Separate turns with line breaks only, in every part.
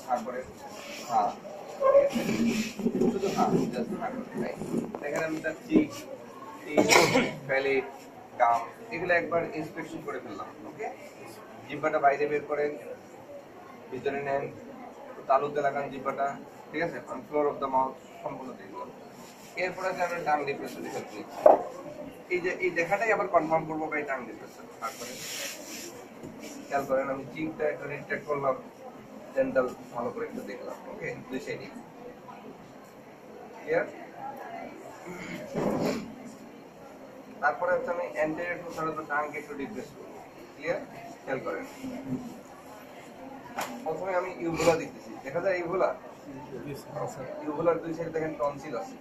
তারপরে হ্যাঁ শুধু হ্যাঁ জাস্ট এখানে আমি তার চিক প্যালেট গাম এগুলো একবার ইন্সপেকশন করে ফেললাম। ওকে, জিব্বাটা বাইরে বের করেন, ভিতরে নেন, তালুতে লাগান জিব্বাটা, ঠিক আছে, ফ্লোর অফ দ্য মাউথ সম্পূর্ণ দেখলাম। এরপরে আমরা টাং ডিপ্রেশন হেল্প নিচ্ছি। এই দেখাটাই আবার কনফার্ম করবো ভাই টাং ডিপ্রেশন। তারপরে খেয়াল করেন আমি চিকটা একটা রিট্রাক্ট করলাম, ডেন্টাল ভালো করে একটু দেখলাম। ওকে, দুই সাইডে ক্লিয়ার। তারপরে হচ্ছে আমি anterior to side of the টাংকে একটু ডিপ্রেস করব। ক্লিয়ার, খেয়াল করেন। প্রথমে আমি ইউভুলা দেখতেছি, দেখা যায় ইউভুলা, ইউভুলার দুই সাইডে দেখেন টনসিল আছে,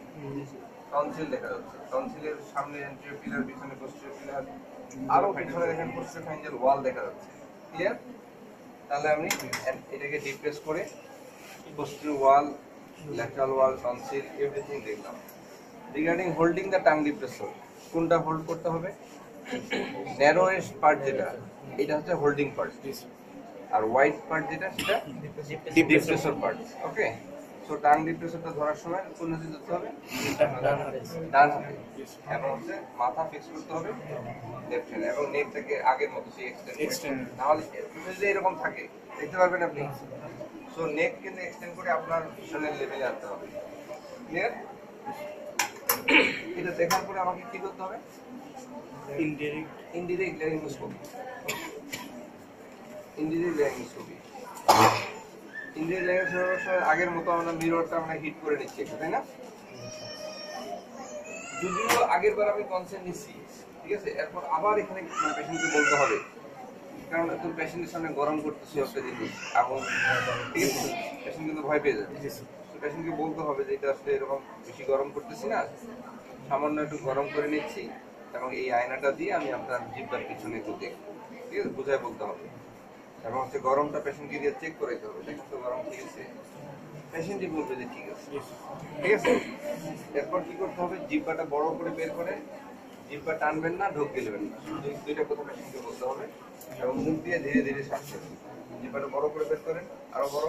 টনসিল দেখা যাচ্ছে। টনসিলের সামনে অ্যান্টেরিয়র পিলার, পিছনে পোস্টেরিয়র পিলার, আরো পিছনে দেখেন পোস্টেরিয়র ফ্যারিঞ্জিয়াল ওয়াল দেখা যাচ্ছে। ক্লিয়ার, তাহলে আমি এটাকে ডিপ্রেস করে পোস্টেরিয়র ওয়াল, ল্যাটারাল ওয়াল, টনসিল এভরিথিং দেখলাম। Regarding holding the tongue depressor, কোনটা হোল্ড করতে হবে? ন্যারোয়েস্ট পার্ট যেটা, এটা হচ্ছে হোল্ডিং পার্ট, আর হোয়াইট পার্ট যেটা সেটা ডিপ্রেসর পার্ট। ওকে, সো টাং ডিপ্রেসরটা ধরার সময় কোন হাতে ধরতে হবে? ডান হাতে। এবং হচ্ছে মাথা ফিক্স করতে হবে লেফট হ্যান্ড, এবং নেকটাকে আগের মতো সেই এক্সটেন্ড, নাহলে যদি এরকম থাকে দেখতে পারবেন আপনি। সো নেক কিন্তু এক্সটেন্ড করে আপনার পিছনের লেভেলে আনতে হবে। ক্লিয়ার? এটা দেখার পরে আমাকে কি করতে হবে? Indirect laryngoscopy. ইনডিরেক্ট ল্যারিঙ্গোস্কোপি আগের মতো আমরা মিররটা আমরা হিট করে নিচ্ছি, তাই না? যদিও আগের বার আমি কনসেন্ট নিচ্ছি, ঠিক আছে, এরপর আবার এখানে পেশেন্টকে বলতে হবে, কারণ একটু পেশেন্টের সামনে গরম করতেছি একটা জিনিস এবং, ঠিক আছে, পেশেন্ট কিন্তু ভয় পেয়ে যাবে। পেশেন্টকে বলতে হবে যে এটা আসলে এরকম বেশি গরম করতেছি না, সামান্য একটু গরম করে নিচ্ছি, এবং এই আয়নাটা দিয়ে আমি আপনার জিহ্বার পিছনে একটু দেখবো, ঠিক আছে, বুঝায় বলতে হবে। এবং হচ্ছে গরমটা পেশেন্টকে দিয়ে চেক করে দিতে হবে, দেখেন তো গরম ঠিক আছে, পেশেন্টই বলবে যে ঠিক আছে, ঠিক আছে। এরপর কি করতে হবে? জিহ্বাটা বড় করে বের করে, জিহ্বা টানবেন না, ঢোক গিলবেন না, দুইটা কথা পেশেন্টকে বলতে হবে। এবং মুখ দিয়ে ধীরে ধীরে শ্বাস নেবেন। জিহ্বাটা বড় করে বের করেন, আরো বড়,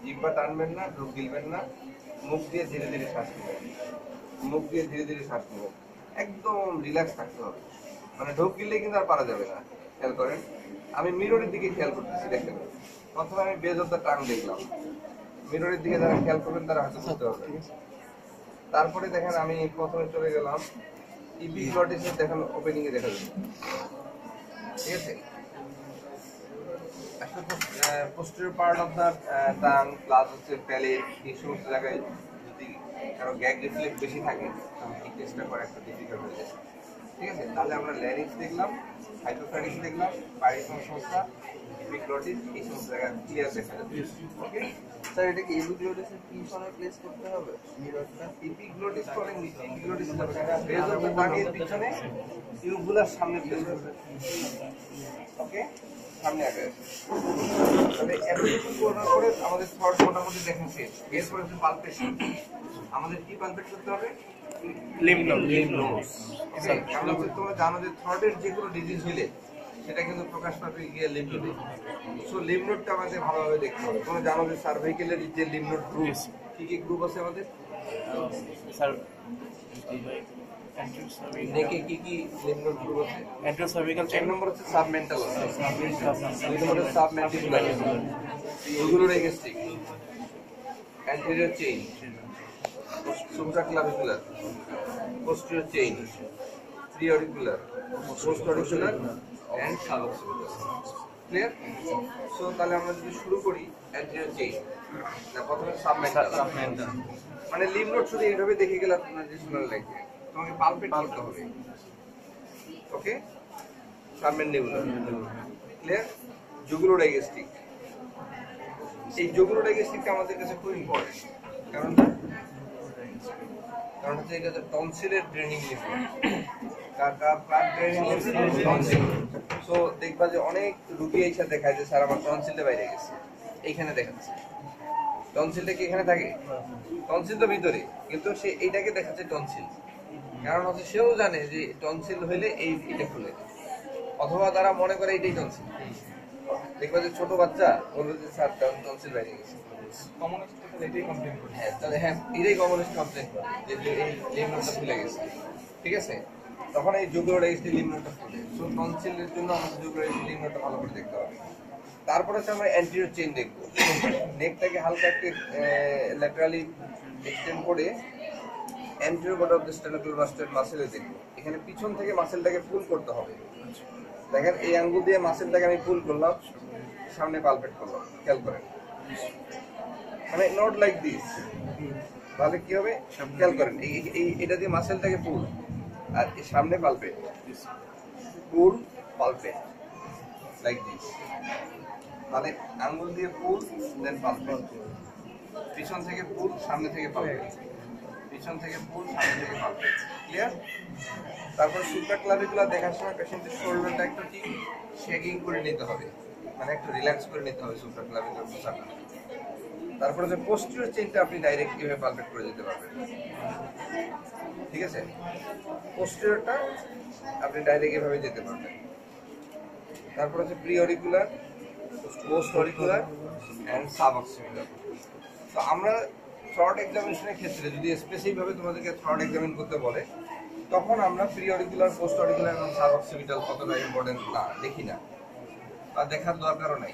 জিহ্বা টানবেন না, ঢোক গিলবেন না, মুখ দিয়ে ধীরে ধীরে শ্বাস নেবেন, মুখ দিয়ে ধীরে ধীরে শ্বাস নেবেন, একদম রিল্যাক্স থাকতে হবে, মানে ঢোক গিললে কিন্তু আর পারা যাবে না। খেয়াল করেন, আমি মিররের দিকে খেয়াল করতেছি, দেখেন প্রথমে আমি বেজ অফ দ্য টাং দেখলাম, মিররের দিকে যারা খেয়াল করবেন তারা হয়তো বুঝতে পারবেন। তারপরে দেখেন আমি প্রথমে চলে গেলাম ইপিগ্লটিসের, দেখেন ওপেনিং এ দেখা যাবে, ঠিক আছে। Posterior part of the tongue plus হচ্ছে প্যালেট, এই সমস্ত জায়গায় যদি কারো গ্যাগ রিফ্লেক্স বেশি থাকে তাহলে এই টেস্টটা করা একটা ডিফিকাল্ট হয়ে যায়, ঠিক আছে। তাহলে আমরা ল্যারিক্স দেখলাম, হাইপোফ্যারিক্স দেখলাম, পাইরিফাস সংস্থা, ইপিগ্লটিস, এই সমস্ত জায়গায় ক্লিয়ার দেখা যাবে। ওকে
স্যার, এটা কি ইপিগ্লটিসের পিছনে প্লেস করতে হবে মিররটা?
ইপিগ্লটিস করে নিচে, ইপিগ্লটিস বেজ অফ দ্য টাং এর পিছনে, ইউভুলার সামনে প্লেস করবে। ওকে, সামনে আগে তবে এতটুকু করার পরে আমাদের থর্ড মোটামুটি দেখেন শেষ। এরপরে হচ্ছে পালপেশন। আমাদের কি পালপেট করতে হবে?
Lymph node.
কারণ তোমরা জানো যে থর্ডের যে কোনো ডিজিজ হলে সেটা কিন্তু প্রকাশ পাবে গিয়ে লিম্ফ নোডে। সো লিম্ফ নোডটা আমাদের ভালোভাবে দেখতে হবে। তোমরা জানো যে সার্ভাইকেলের যে লিম্ফ নোড গ্রুপ, কি কি গ্রুপ আছে আমাদের?
স্যার,
নেকে কি কি লিম্ফ নোড গ্রুপ আছে?
অ্যান্টেরোসার্ভিক্যাল
এক নম্বর হচ্ছে সাবমেন্টাল, দুই নম্বর হচ্ছে submandibular, jugulodigastric, anterior chain, supraclavicular, posterior chain, preauricular, postauricular and suboccipital. Clear? So তাহলে আমরা যদি শুরু করি অ্যান্টেরিয়র চেইন, না প্রথমে সাবমেন্টাল, মানে লিম্ফ নোড শুধু এইভাবে দেখে গেলে আপনার যে শোনা লাগবে, তোমাকে পালপেট করতে হবে। ওকে, সাবমেন্ডিবুলার। ক্লিয়ার? জুগুলোডাইগেস্টিক, এই জুগুলোডাইগেস্টিকটা আমাদের কাছে খুব ইম্পর্টেন্ট, কারণ হচ্ছে এটা হচ্ছে টনসিলের ড্রেনিং লিম্ফ, টনসিল। সো দেখবা যে অনেক রুগী এসে দেখায় যে স্যার আমার টনসিলটা বাইরে গেছে, এইখানে দেখাচ্ছে। টনসিলটা কি এখানে থাকে? টনসিল তো ভিতরে, কিন্তু সে এইটাকে দেখাচ্ছে টনসিল, কারণ হচ্ছে সেও জানে যে টনসিল হইলে এটা খুলে, অথবা তারা মনে করে এইটাই টনসিল। দেখবা যে ছোট বাচ্চা বলবে যে স্যার টনসিল বাইরে গেছে।
কমিউনিস্ট তো এটাই কমপ্লেইন করে।
হ্যাঁ তাহলে হ্যাঁ এটাই কমনেস্ট কমপ্লেন করে যে এই লিমনোটা ফুলে গেছে, ঠিক আছে? তখন এই জুগুলার ডাইজেস্টিভ লিমনোটা ফুলে। সো টনসিলের জন্য আমাদের জুগুলার ডাইজেস্টিভ লিমনোটা ভালো করে দেখতে হবে। তারপরে হচ্ছে আমরা অ্যান্টিরিয়র চেইন দেখবো। নেকটাকে হালকা একটু ল্যাটারালি এক্সটেন্ড করে অ্যান্টিরিয়র বডি অফ দ্য স্টেনোক্লেমাস্টোইড মাসেলে দেখবো। এখানে পিছন থেকে মাসেলটাকে পুল করতে হবে। দেখেন এই আঙ্গুল দিয়ে মাসেলটাকে আমি পুল করলাম, সামনে পালপেট করলাম, খেয়াল করেন। মানে নট লাইক দিস, তাহলে কি হবে খেয়াল করেন। এটা দিয়ে মাসেলটাকে পুল, আর এই সামনে pulpit, pool pulpit like this. তাহলে আঙ্গুল দিয়ে পুল দেন পালপেট, পিছন থেকে পুল, সামনে থেকে পালপেট, পিছন থেকে পুল, সামনে থেকে পালপেট। ক্লিয়ার? তারপর সুপ্রাক্লাভিকুলার দেখার সময় পেশেন্টের শোল্ডারটা একটু ঠিক শেকিং করে নিতে হবে, মানে একটু রিল্যাক্স করে নিতে হবে সুপ্রাক্লাভিকুলার পোশাকটা। তারপরে যে পোস্টিরিয়র চেইনটা আপনি ডাইরেক্ট কিভাবে পালপেট করে দিতে পারবেন, ঠিক আছে? পোস্টিরিয়রটা আপনি ডাইরেক্ট এভাবে যেতে পারবেন। তারপর হচ্ছে pre auricular, post auricular and sub occipital. তো আমরা থ্রট এক্সামিনেশনের ক্ষেত্রে যদি স্পেসিফিক ভাবে তোমাদেরকে থ্রট এক্সামিন করতে বলে, তখন আমরা প্রি অরিকুলার, পোস্ট অরিকুলার এবং সাব অক্সিপিটাল কতটা ইম্পর্টেন্ট না দেখি না, বা দেখার দরকারও নাই।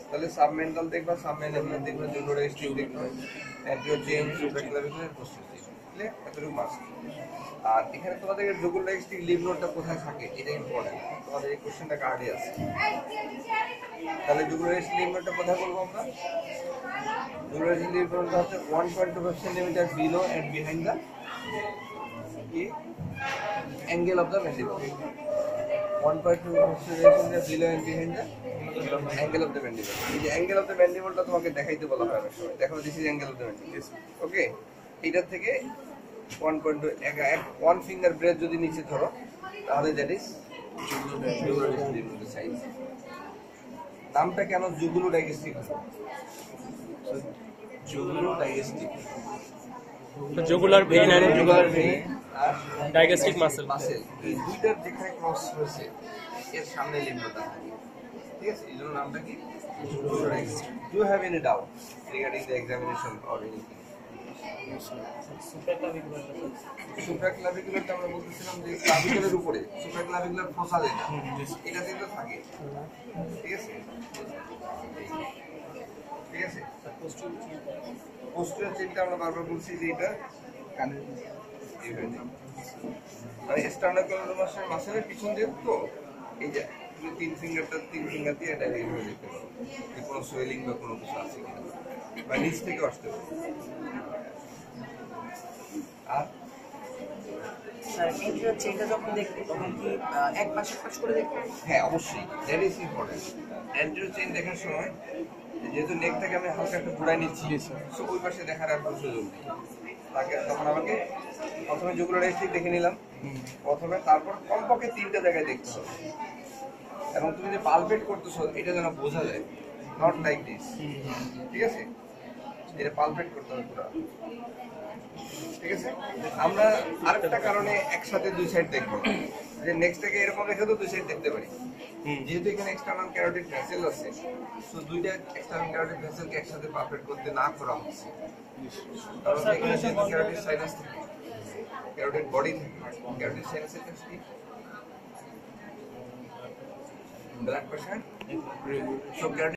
তাহলে সাবমেন্টাল দেখবা, সাবমেন্টাল দেখবা, জুগুলার ডাইজেস্টিভ দেখবা, anterior chain, supraclavicular, posterior chain. Clear? এতটুকু মাস্ট। আর এখানে তোমাদের জুগুলার ডাইজেস্টিভ লিভ নোডটা কোথায় থাকে এটা ইম্পর্টেন্ট, তোমাদের এই কোশ্চেনটা কার্ডে আছে। তাহলে জুগুলার ডাইজেস্টিভ লিভ নোডটা কোথায় বলবো আমরা? জুগুলার ডাইজেস্টিভ লিভ নোডটা হচ্ছে 1.25 centimetre below and behind the angle of the mandible. 1.25 centimetre below and behind the angle of the mandible. এই যে অ্যাঙ্গেল অফ দ্য ম্যান্ডিবলটা তোমাকে দেখাইতে বলা হয় অনেক সময়। দেখো this is angle of the mandible. Okay, এইটার থেকে 1 ফিঙ্গার ব্রেথ যদি নিচে ধরো, তাহলে that is jugular digestive size. নামটা কেন জুগুলো ডাইজেস্টিভ? জুগুলো digestive,
jugular vein and
jugular vein আর
ডাইজেস্টিভ মাসেল।
এই দুইটার যেখানে ক্রস হয়েছে এর সামনে লিম্বটা থাকে, ঠিক আছে? এই জন্য নামটা কি jugular digestive. Do have any doubt regarding the examination or anything? সুপ্রাক্লাভিকুলারটা আমরা বলতেছিলাম যে ক্লাভিকুলার উপরে, সুপ্রাক্লাভিকুলার ফসালে না, এটাতে তো থাকে, ঠিক আছে? ঠিক আছে, পোস্টিরিয়র চেইনটা আমরা বারবার বলছি যে এটা কানে এইভাবে, মানে স্টার্নাকুলার মাসেলের পিছন দিয়ে তো এই যে তুমি তিন ফিঙ্গার দিয়ে এটা এইভাবে দেখতে পারো যে কোনো সোয়েলিং বা কোনো কিছু আছে কিনা, বা নিচ থেকে আসতে পারে। আর
স্যার এন্টিরিয়র চেইনটা যখন দেখবো তখন কি এক পাশে করে দেখবো?
হ্যাঁ অবশ্যই, that is important. Anterior chain দেখার সময় যেহেতু নেকটাকে আমি হালকা একটু ঘুরাই নিচ্ছি, সো ওই পাশে দেখার আর কোনো সুযোগ নেই। তখন আমাকে প্রথমে জুগুলার ডাইজেস্টিভ দেখে নিলাম প্রথমে, তারপর কমপক্ষে 3টা জায়গায় দেখতে হবে। এবং তুমি যে পালপেট করতেছো এটা যেন বোঝা যায়, নট লাইক দিস, ঠিক আছে? এটা পালপেট করতে হবে পুরো, ঠিক আছে? আমরা আরেকটা কারণে একসাথে দুই সাইড দেখবো না, যে নেক্সট থেকে এরকম রেখে তো দুই সাইড দেখতে পারি। যেহেতু এখানে এক্সটার্নাল ক্যারোটিড ভেসেল আছে, সো দুইটা এক্সটার্নাল ক্যারোটিড ভেসেলকে একসাথে পালপেট করতে না করা হচ্ছে, কারণ এখানে যেহেতু ক্যারোটিড সাইনাস থাকে, ক্যারোটিড বডি থাকে, ক্যারোটিড সাইনাসের কাছে কি ব্লাড প্রেশার, সো ক্যারোটিড